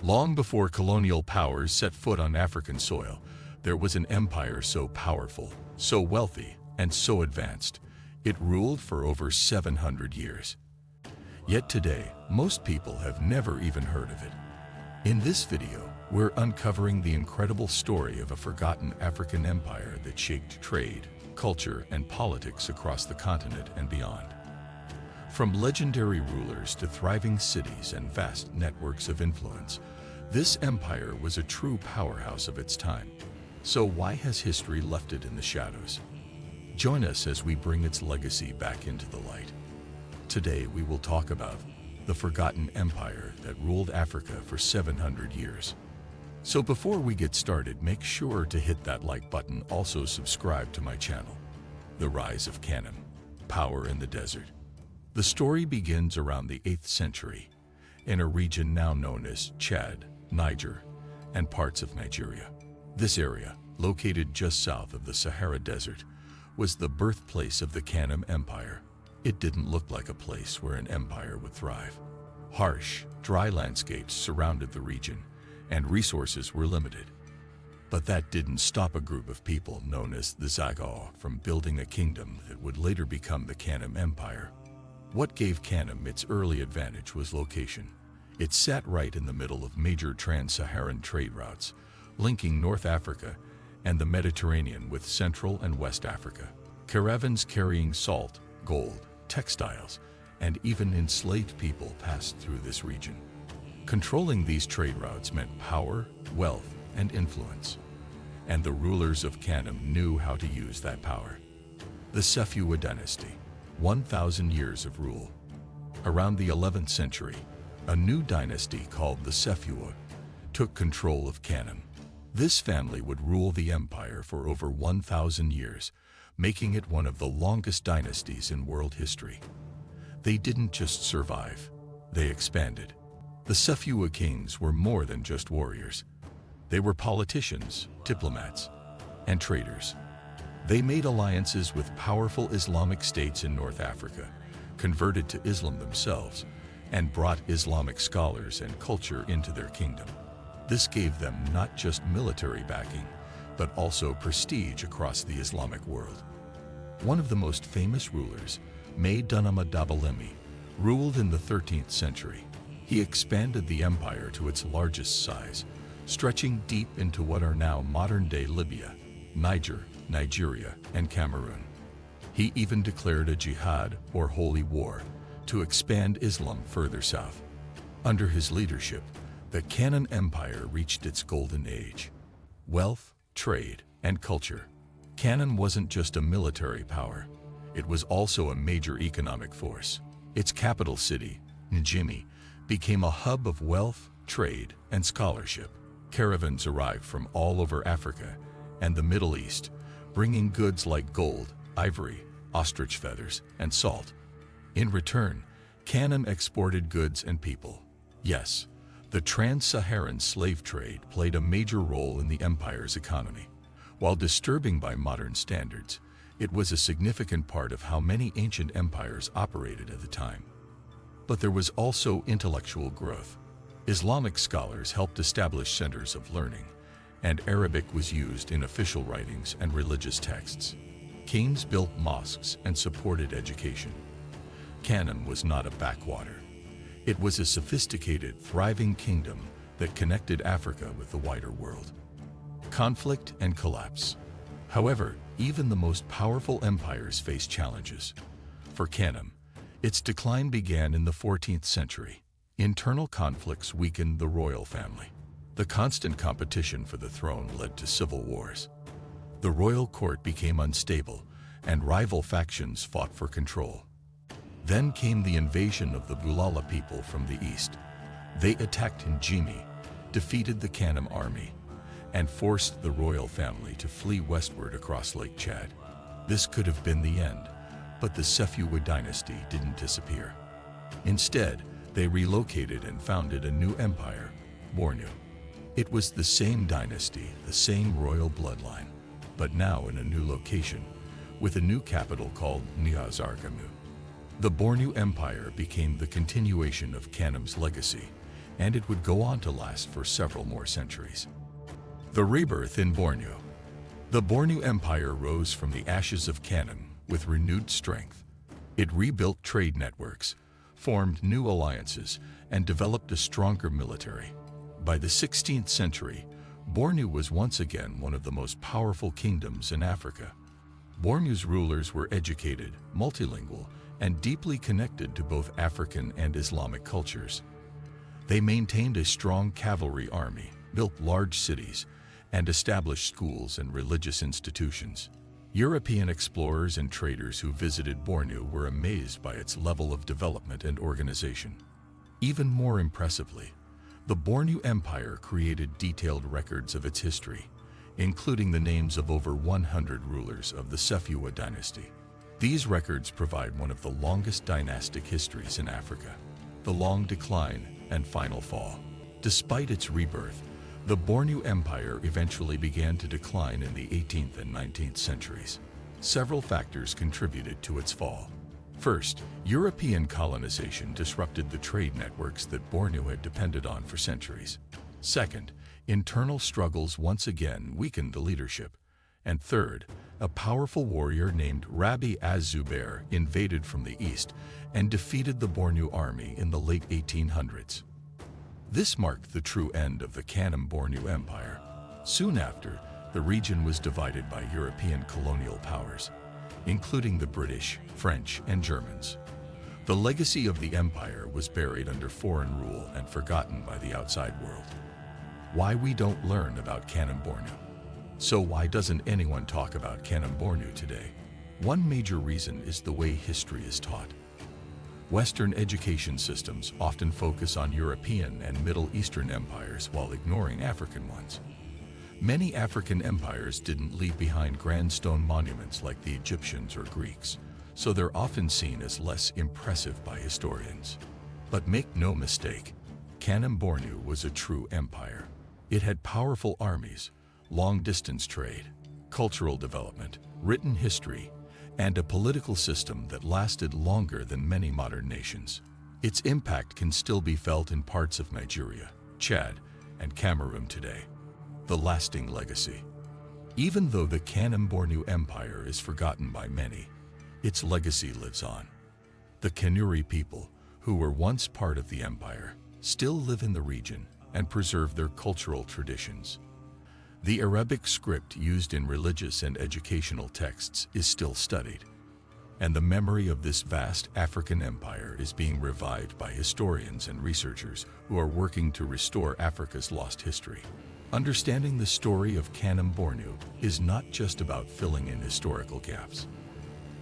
Long before colonial powers set foot on African soil, there was an empire so powerful, so wealthy, and so advanced, it ruled for over 700 years. Yet today, most people have never even heard of it. In this video, we're uncovering the incredible story of a forgotten African empire that shaped trade, culture, and politics across the continent and beyond. From legendary rulers to thriving cities and vast networks of influence, this empire was a true powerhouse of its time. So why has history left it in the shadows? Join us as we bring its legacy back into the light. Today we will talk about the forgotten empire that ruled Africa for 700 years. So before we get started, make sure to hit that like button. Also subscribe to my channel. The rise of Kanem, power in the desert. The story begins around the 8th century in a region now known as Chad, Niger, and parts of Nigeria. This area, located just south of the Sahara Desert, was the birthplace of the Kanem Empire. It didn't look like a place where an empire would thrive. Harsh, dry landscapes surrounded the region, and resources were limited. But that didn't stop a group of people known as the Zaga from building a kingdom that would later become the Kanem Empire. What gave Kanem its early advantage was location. It sat right in the middle of major trans-Saharan trade routes, linking North Africa and the Mediterranean with Central and West Africa. Caravans carrying salt, gold, textiles, and even enslaved people passed through this region. Controlling these trade routes meant power, wealth, and influence. And the rulers of Kanem knew how to use that power. The Sefewa dynasty, 1,000 years of rule. Around the 11th century, a new dynasty called the Sefewa took control of Kanem. This family would rule the empire for over 1,000 years, making it one of the longest dynasties in world history. They didn't just survive, they expanded. The Sefewa kings were more than just warriors. They were politicians, diplomats, and traders. They made alliances with powerful Islamic states in North Africa, converted to Islam themselves, and brought Islamic scholars and culture into their kingdom. This gave them not just military backing, but also prestige across the Islamic world. One of the most famous rulers, Dunama Dabalemi, ruled in the 13th century. He expanded the empire to its largest size, stretching deep into what are now modern-day Libya, Niger, Nigeria, and Cameroon. He even declared a jihad, or holy war, to expand Islam further south. Under his leadership, the Kanem Empire reached its golden age. Wealth, trade, and culture. Kanem wasn't just a military power. It was also a major economic force. Its capital city, Njimi, became a hub of wealth, trade, and scholarship. Caravans arrived from all over Africa and the Middle East, bringing goods like gold, ivory, ostrich feathers, and salt. In return, Kanem exported goods and people. Yes, the trans-Saharan slave trade played a major role in the empire's economy. While disturbing by modern standards, it was a significant part of how many ancient empires operated at the time. But there was also intellectual growth. Islamic scholars helped establish centers of learning, and Arabic was used in official writings and religious texts. Kings built mosques and supported education. Kanem was not a backwater. It was a sophisticated, thriving kingdom that connected Africa with the wider world. Conflict and collapse. However, even the most powerful empires face challenges. For Kanem, its decline began in the 14th century. Internal conflicts weakened the royal family. The constant competition for the throne led to civil wars. The royal court became unstable, and rival factions fought for control. Then came the invasion of the Bulala people from the east. They attacked Njimi, defeated the Kanem army, and forced the royal family to flee westward across Lake Chad. This could have been the end, but the Sefewa dynasty didn't disappear. Instead, they relocated and founded a new empire, Bornu. It was the same dynasty, the same royal bloodline, but now in a new location, with a new capital called Niazargamu. The Bornu Empire became the continuation of Kanem's legacy, and it would go on to last for several more centuries. The rebirth in Borneo. The Borneo Empire rose from the ashes of Kanem with renewed strength. It rebuilt trade networks, formed new alliances, and developed a stronger military. By the 16th century, Borneo was once again one of the most powerful kingdoms in Africa. Borneo's rulers were educated, multilingual, and deeply connected to both African and Islamic cultures. They maintained a strong cavalry army, built large cities, and established schools and religious institutions. European explorers and traders who visited Borneo were amazed by its level of development and organization. Even more impressively, the Borneo Empire created detailed records of its history, including the names of over 100 rulers of the Sefewa dynasty. These records provide one of the longest dynastic histories in Africa, the long decline and final fall. Despite its rebirth, the Borneo Empire eventually began to decline in the 18th and 19th centuries. Several factors contributed to its fall. First, European colonization disrupted the trade networks that Borneo had depended on for centuries. Second, internal struggles once again weakened the leadership. And third, a powerful warrior named Rabbi Az-Zubair invaded from the east and defeated the Borneo army in the late 1800s. This marked the true end of the Kanem-Borneo Empire. Soon after, the region was divided by European colonial powers, including the British, French, and Germans. The legacy of the empire was buried under foreign rule and forgotten by the outside world. Why we don't learn about Kanem-Borneo? So why doesn't anyone talk about Kanem-Borneo today? One major reason is the way history is taught. Western education systems often focus on European and Middle Eastern empires while ignoring African ones. Many African empires didn't leave behind grand stone monuments like the Egyptians or Greeks, so they're often seen as less impressive by historians. But make no mistake, Kanem-Borneo was a true empire. It had powerful armies, long-distance trade, cultural development, written history, and a political system that lasted longer than many modern nations. Its impact can still be felt in parts of Nigeria, Chad, and Cameroon today. The lasting legacy. Even though the Kanem-Borneo Empire is forgotten by many, its legacy lives on. The Kanuri people, who were once part of the empire, still live in the region and preserve their cultural traditions. The Arabic script used in religious and educational texts is still studied, and the memory of this vast African empire is being revived by historians and researchers who are working to restore Africa's lost history. Understanding the story of Kanem-Borneo is not just about filling in historical gaps.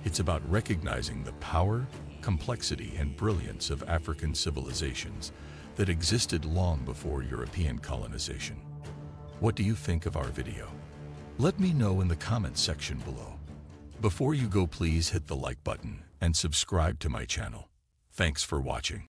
It's about recognizing the power, complexity, and brilliance of African civilizations that existed long before European colonization. What do you think of our video? Let me know in the comments section below. Before you go, please hit the like button and subscribe to my channel. Thanks for watching.